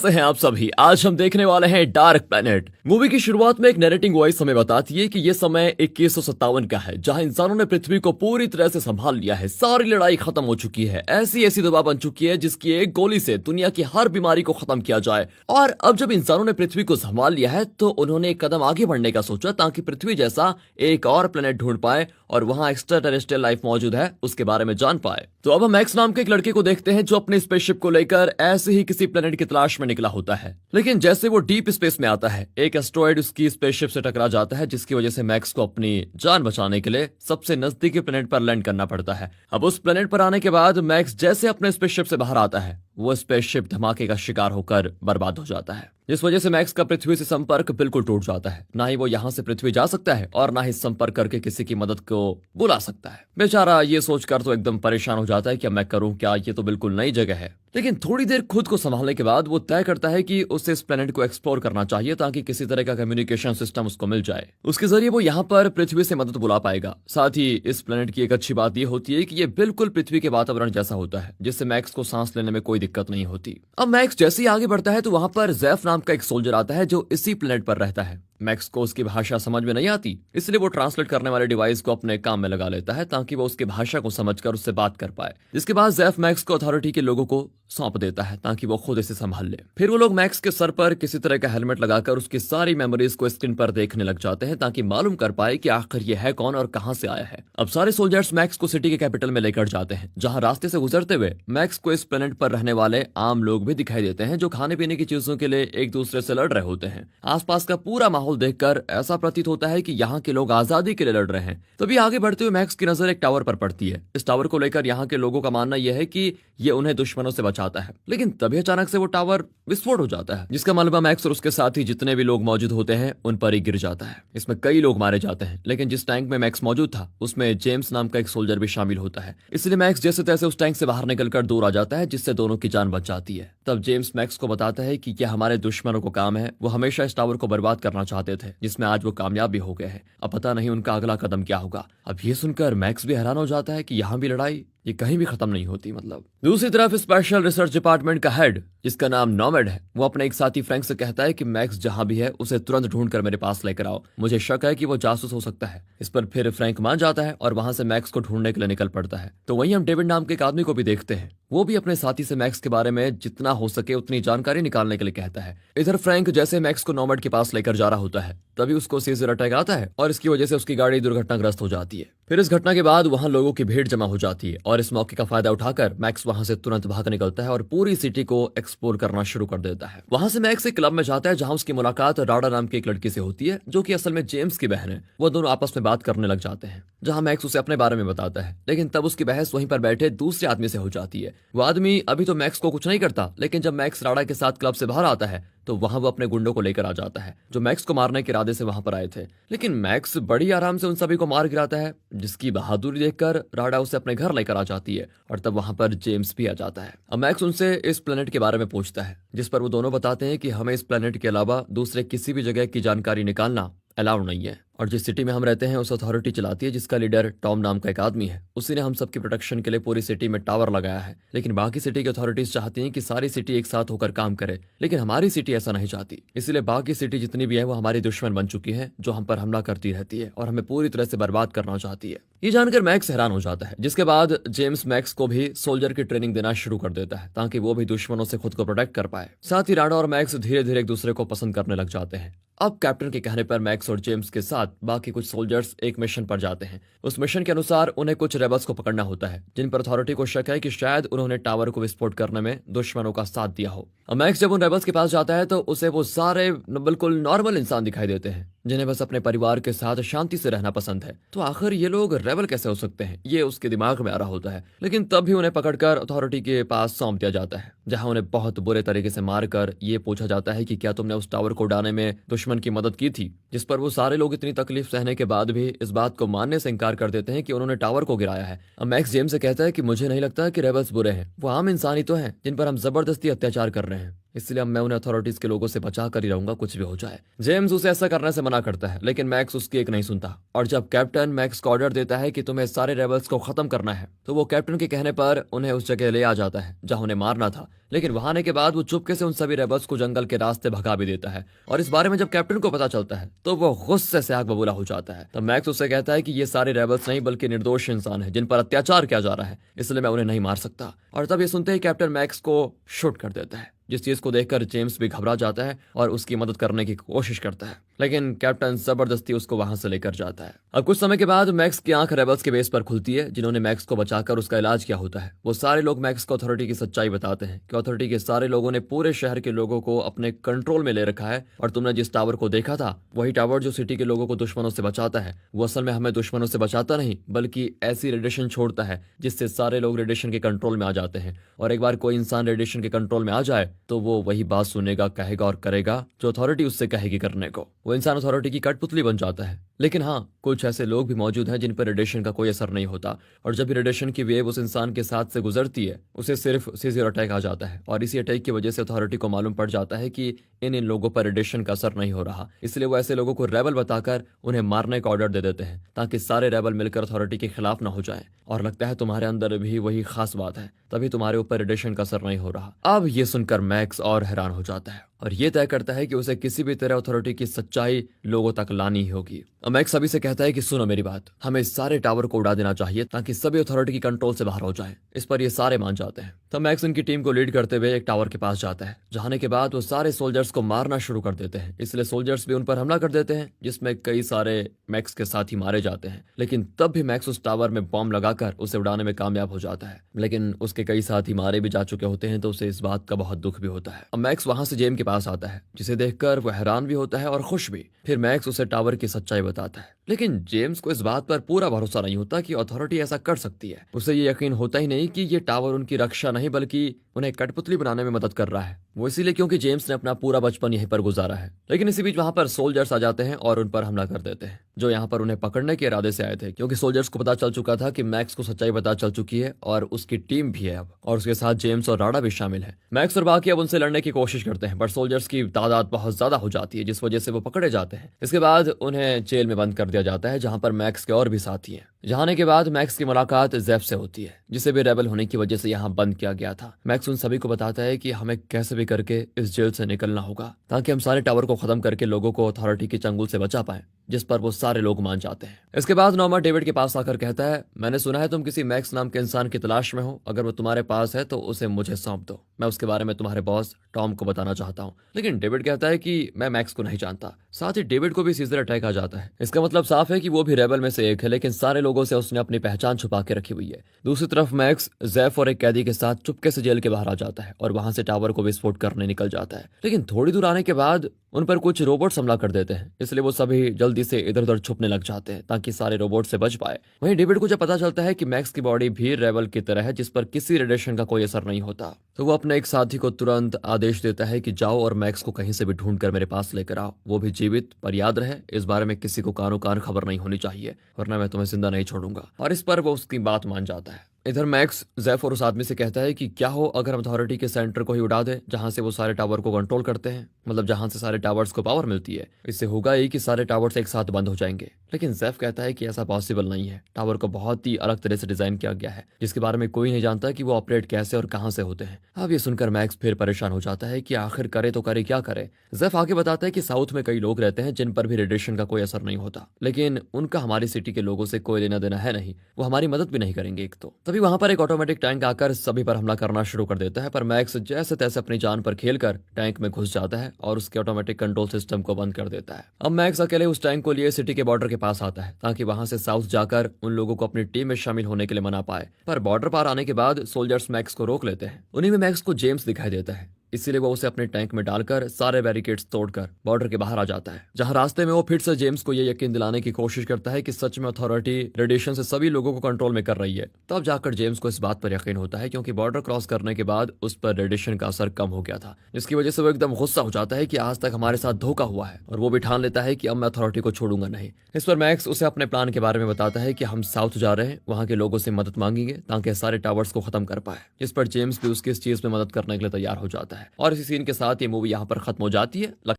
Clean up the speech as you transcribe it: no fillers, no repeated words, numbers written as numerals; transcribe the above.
कैसे हैं आप सभी। आज हम देखने वाले हैं डार्क प्लेनेट। मूवी की शुरुआत में एक नरेटिंग वॉइस हमें बताती है कि ये समय 2157 का है, जहां इंसानों ने पृथ्वी को पूरी तरह से संभाल लिया है। सारी लड़ाई खत्म हो चुकी है, ऐसी ऐसी दवा बन चुकी है जिसकी एक गोली से दुनिया की हर बीमारी को खत्म किया जाए। और अब जब इंसानों ने पृथ्वी को संभाल लिया है तो उन्होंने एक कदम आगे बढ़ने का सोचा, ताकि पृथ्वी जैसा एक और प्लेनेट ढूंढ पाए और वहां एक्स्ट्रा टेरेस्ट्रियल लाइफ मौजूद है उसके बारे में जान पाए। तो अब हम मैक्स नाम के एक लड़के को देखते हैं जो अपने स्पेसशिप को लेकर ऐसे ही किसी प्लेनेट की तलाश में निकला होता है। लेकिन जैसे वो डीप स्पेस में आता है, एक एस्ट्रॉयड उसकी स्पेसशिप से टकरा जाता है, जिसकी वजह से मैक्स को अपनी जान बचाने के लिए सबसे नजदीकी प्लेनेट पर लैंड करना पड़ता है। अब उस प्लेनेट पर आने के बाद मैक्स जैसे अपने स्पेसशिप से बाहर आता है, वो स्पेसशिप धमाके का शिकार होकर बर्बाद हो जाता है, जिस वजह से मैक्स का पृथ्वी से संपर्क बिल्कुल टूट जाता है। ना ही वो यहाँ से पृथ्वी जा सकता है और ना ही संपर्क करके किसी की मदद को बुला सकता है। बेचारा ये सोचकर तो एकदम परेशान हो जाता है कि अब मैं करूं क्या, ये तो बिल्कुल नई जगह है। लेकिन थोड़ी देर खुद को संभालने के बाद वो तय करता है कि उसे इस प्लेनेट को एक्सप्लोर करना चाहिए, ताकि किसी तरह का कम्युनिकेशन सिस्टम उसको मिल जाए। उसके जरिए वो यहाँ पर पृथ्वी से मदद बुला पाएगा। साथ ही इस प्लेनेट की एक अच्छी बात ये होती है कि ये बिल्कुल पृथ्वी के वातावरण जैसा होता है, जिससे मैक्स को सांस लेने में कोई दिक्कत नहीं होती। अब मैक्स जैसे ही आगे बढ़ता है तो वहां पर जैफ नाम का एक सोल्जर आता है जो इसी प्लेनेट पर रहता है। मैक्स को उसकी भाषा समझ में नहीं आती, इसलिए वो ट्रांसलेट करने वाले डिवाइस को अपने काम में लगा लेता है, ताकि वो उसकी भाषा को समझकर उससे बात कर पाए। जिसके बाद जैफ मैक्स को अथॉरिटी के लोगों को सौंप देता है, ताकि वो खुद इसे संभाल ले। फिर वो लोग मैक्स के सर पर किसी तरह का हेलमेट लगाकर उसकी सारी मेमोरीज को स्क्रीन पर देखने लग जाते हैं, ताकि मालूम कर पाए कि आखिर ये है कौन और कहां से आया है। अब सारे सोल्जर्स मैक्स को सिटी के कैपिटल में लेकर जाते हैं, जहां रास्ते से गुजरते हुए मैक्स को इस प्लेनेट पर रहने वाले आम लोग भी दिखाई देते हैं, जो खाने पीने की चीजों के लिए एक दूसरे से लड़ रहे होते हैं। आसपास का पूरा माहौल देखकर ऐसा प्रतीत होता है कि यहाँ के लोग आजादी के लिए लड़ रहे हैं। तभी आगे बढ़ते हुए मैक्स की नजर एक टावर पर पड़ती है। इस टावर को लेकर यहाँ के लोगों का मानना यह है कि ये उन्हें दुश्मनों से बचाता है। लेकिन तभी अचानक से वो टावर विस्फोट हो जाता है, जिसका मलबा मैक्स और उसके साथ ही जितने भी लोग मौजूद होते हैं उन पर ही गिर जाता है। इसमें कई लोग मारे जाते हैं, लेकिन जिस टैंक में मैक्स मौजूद था उसमें जेम्स नाम का एक सोल्जर भी शामिल होता है। इसलिए मैक्स जैसे तैसे उस टैंक से बाहर निकलकर दूर आ जाता है, जिससे दोनों की जान बच जाती है। तब जेम्स मैक्स को बताता है कि क्या हमारे दुश्मनों को काम है, वो हमेशा इस टावर को बर्बाद करना चाहते थे, जिसमें आज वो कामयाब भी हो गए हैं। अब पता नहीं उनका अगला कदम क्या होगा। अब ये सुनकर मैक्स भी हैरान हो जाता है कि यहाँ भी लड़ाई, ये कहीं भी खत्म नहीं होती। मतलब दूसरी तरफ स्पेशल रिसर्च डिपार्टमेंट का हेड, जिसका नाम नॉमेड है, वो अपने एक साथी फ्रैंक से कहता है कि मैक्स जहां भी है उसे तुरंत ढूंढकर मेरे पास लेकर आओ, मुझे शक है कि वो जासूस हो सकता है। इस पर फिर फ्रैंक मान जाता है और वहां से मैक्स को ढूंढने के लिए निकल पड़ता है। तो वहीं हम डेविड नाम के एक आदमी को भी देखते हैं, वो भी अपने साथी से मैक्स के बारे में जितना हो सके उतनी जानकारी निकालने के लिए कहता है। इधर फ्रैंक जैसे मैक्स को नॉमेड के पास लेकर जा रहा होता है, तभी उसको सीजर अटैक आता है और इसकी वजह से उसकी गाड़ी दुर्घटनाग्रस्त हो जाती है। फिर इस घटना के बाद वहां लोगों की भीड़ जमा हो जाती है और इस मौके का फायदा उठाकर मैक्स वहां से तुरंत भाग निकलता है और पूरी सिटी को एक्सप्लोर करना शुरू कर देता है। वहां से मैक्स एक क्लब में जाता है, जहां उसकी मुलाकात राडा नाम की एक लड़की से होती है, जो कि असल में जेम्स की बहन है। वो दोनों आपस में बात करने लग जाते हैं, जहां मैक्स उसे अपने बारे में बताता है। लेकिन तब उसकी बहस वहीं पर बैठे दूसरे आदमी से हो जाती है। वो आदमी अभी तो मैक्स को कुछ नहीं करता, लेकिन जब मैक्स राडा के साथ क्लब से बाहर आता है तो वहां वो अपने गुंडों को लेकर आ जाता है, जो मैक्स को मारने के इरादे से वहां पर आए थे। लेकिन मैक्स बड़ी आराम से उन सभी को मार गिराता है, जिसकी बहादुरी देखकर राडा उसे अपने घर लेकर आ जाती है और तब वहां पर जेम्स भी आ जाता है। अब मैक्स उनसे इस प्लेनेट के बारे में पूछता है, जिस पर वो दोनों बताते हैं कि हमें इस प्लेनेट के अलावा दूसरे किसी भी जगह की जानकारी निकालना अलाउड नहीं है, और जिस सिटी में हम रहते हैं उस अथॉरिटी चलाती है, जिसका लीडर टॉम नाम का एक आदमी है। उसी ने हम सबकी प्रोटेक्शन के लिए पूरी सिटी में टावर लगाया है। लेकिन बाकी सिटी की अथॉरिटीज चाहती हैं कि सारी सिटी एक साथ होकर काम करे, लेकिन हमारी सिटी ऐसा नहीं चाहती। इसलिए बाकी सिटी जितनी भी है वो हमारी दुश्मन बन चुकी है, जो हम पर हमला करती रहती है और हमें पूरी तरह से बर्बाद करना चाहती है। ये जानकर मैक्स हैरान हो जाता है, जिसके बाद जेम्स मैक्स को भी सोल्जर की ट्रेनिंग देना शुरू कर देता है, ताकि वो भी दुश्मनों से खुद को प्रोटेक्ट कर पाए। साथ ही राडा और मैक्स धीरे धीरे एक दूसरे को पसंद करने लग जाते हैं। अब कैप्टन के कहने पर मैक्स और जेम्स के साथ बाकी कुछ सोल्जर्स एक मिशन पर जाते हैं। उस मिशन के अनुसार उन्हें कुछ रेबल्स को पकड़ना होता है, जिन पर अथॉरिटी को शक है कि शायद उन्होंने टावर को विस्फोट करने में दुश्मनों का साथ दिया हो। अब मैक्स जब उन रेबल्स के पास जाता है तो उसे वो सारे बिल्कुल नॉर्मल इंसान दिखाई देते हैं, जिन्हें बस अपने परिवार के साथ शांति से रहना पसंद है। तो आखिर ये लोग रेबल कैसे हो सकते हैं, ये उसके दिमाग में आ रहा होता है। लेकिन तब भी उन्हें पकड़कर अथॉरिटी के पास सौंप दिया जाता है, जहां उन्हें बहुत बुरे तरीके से मारकर ये पूछा जाता है कि क्या तुमने उस टावर को उड़ाने में दुश्मन की मदद की थी। जिस पर वो सारे लोग इतनी तकलीफ सहने के बाद भी इस बात को मानने से इनकार कर देते हैं कि उन्होंने टावर को गिराया है। अब मैक्स जेम्स से कहता है कि मुझे नहीं लगता कि रेबल्स बुरे हैं, वो आम इंसान ही तो हैं जिन पर हम जबरदस्ती अत्याचार कर रहे हैं। इसलिए अब मैं उन्हें अथॉरिटीज के लोगों से बचा कर ही रहूंगा, कुछ भी हो जाए। जेम्स उसे ऐसा करने से मना करता है, लेकिन मैक्स उसकी एक नहीं सुनता। और जब कैप्टन मैक्स को ऑर्डर देता है कि तुम्हें सारे रेबल्स को खत्म करना है, तो वो कैप्टन के कहने पर उन्हें उस जगह ले आ जाता है जहां उन्हें मारना था। लेकिन वहां आने के बाद वो चुपके से उन सभी रेबल्स को जंगल के रास्ते भगा भी देता है। और इस बारे में जब कैप्टन को पता चलता है तो वो गुस्से से आग बबूला हो जाता है। तब मैक्स उससे कहता है कि ये सारे रेबल्स नहीं बल्कि निर्दोष इंसान है जिन पर अत्याचार किया जा रहा है, इसलिए मैं उन्हें नहीं मार सकता। और तब ये सुनते ही कैप्टन मैक्स को शूट कर देता है, जिस चीज को देखकर जेम्स भी घबरा जाता है और उसकी मदद करने की कोशिश करता है। लेकिन कैप्टन जबरदस्ती उसको वहां से लेकर जाता है। अब कुछ समय के बाद मैक्स की आंख रेबल्स के बेस पर खुलती है जिन्होंने मैक्स को बचाकर उसका इलाज किया होता है। वो सारे लोग मैक्स को अथॉरिटी की सच्चाई बताते हैं कि अथॉरिटी के सारे लोगों ने पूरे शहर के लोगों को अपने कंट्रोल में ले रखा है, और तुमने जिस टावर को देखा था वही टावर जो सिटी के लोगों को दुश्मनों से बचाता है, वो असल में हमें दुश्मनों से बचाता नहीं बल्कि ऐसी रेडिएशन छोड़ता है जिससे सारे लोग रेडिएशन के कंट्रोल में आ जाते हैं। और एक बार कोई इंसान रेडिएशन के कंट्रोल में आ जाए तो वो वही बात सुनेगा, कहेगा और करेगा जो अथॉरिटी उससे कहेगी करने को। वो इंसान अथॉरिटी की कठपुतली बन जाता है। लेकिन हाँ, कुछ ऐसे लोग भी मौजूद हैं जिन पर रेडिएशन का कोई असर नहीं होता, और जब भी रेडिएशन की वेव उस इंसान के साथ से गुजरती है उसे सिर्फ सीजर अटैक आ जाता है। और इसी अटैक की वजह से अथॉरिटी को मालूम पड़ जाता है कि इन लोगों पर रेडिएशन का असर नहीं हो रहा, इसलिए वो ऐसे लोगों को रेबल बताकर उन्हें मारने का ऑर्डर दे देते हैं ताकि सारे रेबल मिलकर अथॉरिटी के खिलाफ ना हो जाए। और लगता है तुम्हारे अंदर भी वही खास बात है, तभी तुम्हारे ऊपर रेडिएशन का असर नहीं हो रहा। अब ये सुनकर मैक्स और हैरान हो जाता है और ये तय करता है कि उसे किसी भी तरह अथॉरिटी की सच्चाई लोगों तक लानी ही होगी। मैक्स सभी से कहता है कि सुनो मेरी बात, हमें इस सारे टावर को उड़ा देना चाहिए ताकि सभी अथॉरिटी की कंट्रोल से बाहर हो जाए। इस पर ये सारे मान जाते हैं। तब मैक्स उनकी टीम को लीड करते हुए एक टावर के पास जाता है। जाने के बाद वो सारे सोल्जर्स को मारना शुरू कर देते हैं, इसलिए सोल्जर्स भी उन पर हमला कर देते हैं जिसमें कई सारे मैक्स के साथ ही मारे जाते हैं। लेकिन तब भी मैक्स उस टावर में बॉम्ब लगाकर उसे उड़ाने में कामयाब हो जाता है। लेकिन उसके कई साथी मारे भी जा चुके होते हैं तो उसे इस बात का बहुत दुख भी होता है। अब मैक्स वहां से जेम के पास आता है जिसे देखकर वो हैरान भी होता है और खुश भी। फिर मैक्स उसे टावर की सच्चाई बताता है, लेकिन जेम्स को इस बात पर पूरा भरोसा नहीं होता कि अथॉरिटी ऐसा कर सकती है। उसे ये यकीन होता ही नहीं कि ये टावर उनकी रक्षा नहीं बल्कि उन्हें कठपुतली बनाने में मदद कर रहा है। वो इसीलिए क्योंकि जेम्स ने अपना पूरा बचपन यहीं पर गुजारा है। लेकिन इसी बीच वहां पर सोल्जर्स आ जाते हैं और उन पर हमला कर देते हैं, जो यहाँ पर उन्हें पकड़ने के इरादे से आए थे, क्योंकि सोल्जर्स को पता चल चुका था कि मैक्स को सच्चाई पता चल चुकी है और उसकी टीम भी है अब, और उसके साथ जेम्स और राडा भी शामिल है। मैक्स और बाकी अब उनसे लड़ने की कोशिश करते हैं, पर सोल्जर्स की तादाद बहुत ज्यादा हो जाती है जिस वजह से वो पकड़े जाते हैं। इसके बाद उन्हें जेल में बंद कर दिया जाता है जहां पर मैक्स के और भी साथी हैं। यहाँ आने के बाद मैक्स की मुलाकात जेफ से होती है जिसे भी रेबल होने की वजह से यहाँ बंद किया गया था। मैक्स उन सभी को बताता है कि हमें कैसे भी करके इस जेल से निकलना होगा ताकि हम सारे टावर को खत्म करके लोगों को अथॉरिटी के चंगुल से बचा पाए, जिस पर वो सारे लोग मान जाते हैं। इसके बाद नॉर्मा डेविड के पास आकर कहता है, मैंने सुना है तुम किसी मैक्स नाम के इंसान की तलाश में हो, अगर वो तुम्हारे पास है तो उसे मुझे सौंप दो, मैं उसके बारे में तुम्हारे बॉस टॉम को बताना चाहता हूँ। लेकिन डेविड कहता है कि मैं मैक्स को नहीं जानता। साथ ही डेविड को भी सीजर अटैक आ जाता है। इसका मतलब साफ है कि वो भी रेबल में से एक है, लेकिन सारे लोगों से उसने अपनी पहचान छुपा के रखी हुई है। दूसरी तरफ मैक्स जेफ और एक कैदी के साथ चुपके से जेल के बाहर आ जाता है और वहां से टावर को विस्फोट करने निकल जाता है। लेकिन थोड़ी दूर आने के बाद उन पर कुछ रोबोट्स हमला कर देते हैं, इसलिए वो सभी जल्दी से इधर उधर छुपने लग जाते हैं ताकि सारे रोबोट से बच पाए। वहीं डेविड को जब पता चलता है कि मैक्स की बॉडी भी रेबल की तरह है जिस पर किसी रेडिएशन का कोई असर नहीं होता, तो वो अपने एक साथी को तुरंत आदेश देता है कि जाओ और मैक्स को कहीं से भी ढूंढ कर मेरे पास लेकर आओ, वो भी जीवित। पर याद रहे, इस बारे में किसी को कानो कान खबर नहीं होनी चाहिए, वरना मैं तुम्हें जिंदा नहीं छोड़ूंगा। और इस पर वो उसकी बात मान जाता है। इधर मैक्स जेफ और उस आदमी से कहता है कि क्या हो अगर हम अथॉरिटी के सेंटर को ही उड़ा दे जहां से वो सारे टावर को कंट्रोल करते हैं, मतलब जहां से सारे टावर्स को पावर मिलती है। इससे होगा ही कि सारे टावर्स एक साथ बंद हो जाएंगे। लेकिन जेफ कहता है कि ऐसा पॉसिबल नहीं है, टावर को बहुत ही अलग तरह से डिजाइन किया गया है जिसके बारे में कोई नहीं जानता कि वो ऑपरेट कैसे और कहां से होते हैं। अब ये सुनकर मैक्स फिर परेशान हो जाता है कि आखिर करे तो करे क्या करे। जेफ आगे बताता है कि साउथ में कई लोग रहते हैं जिन पर भी रेडिएशन का कोई असर नहीं होता, लेकिन उनका हमारी सिटी के लोगों से कोई लेना देना है नहीं, वो हमारी मदद भी नहीं करेंगे एक तो। तभी वहां पर एक ऑटोमेटिक टैंक आकर सभी पर हमला करना शुरू कर देता है, पर मैक्स जैसे तैसे अपनी जान पर खेलकर टैंक में घुस जाता है और उसके ऑटोमेटिक कंट्रोल सिस्टम को बंद कर देता है। अब मैक्स अकेले उस टैंक को लिए सिटी के बॉर्डर के पास आता है ताकि वहां से साउथ जाकर उन लोगों को अपनी टीम में शामिल होने के लिए मना पाए। पर बॉर्डर पार आने के बाद सोल्जर्स मैक्स को रोक लेते हैं। उन्हीं में मैक्स को जेम्स दिखाई देता है, इसीलिए वो उसे अपने टैंक में डालकर सारे बैरिकेड्स तोड़कर बॉर्डर के बाहर आ जाता है, जहां रास्ते में वो फिर से जेम्स को ये यकीन दिलाने की कोशिश करता है कि सच में अथॉरिटी रेडिएशन से सभी लोगों को कंट्रोल में कर रही है। तब जाकर जेम्स को इस बात पर यकीन होता है क्योंकि बॉर्डर क्रॉस करने के बाद उस पर रेडिएशन का असर कम हो गया था, जिसकी वजह से वो एकदम गुस्सा हो जाता है कि आज तक हमारे साथ धोखा हुआ है, और वो भी ठान लेता है कि अब मैं अथॉरिटी को छोड़ूंगा नहीं। इस पर मैक्स उसे अपने प्लान के बारे में बताता है कि हम साउथ जा रहे हैं, वहां के लोगों से मदद मांगेंगे ताकि सारे टावर्स को खत्म कर पाए, जिस पर जेम्स भी उसकी इस चीज में मदद करने के लिए तैयार हो जाता है। और इसी सीन के साथ ये मूवी यहाँ पर खत्म हो जाती है।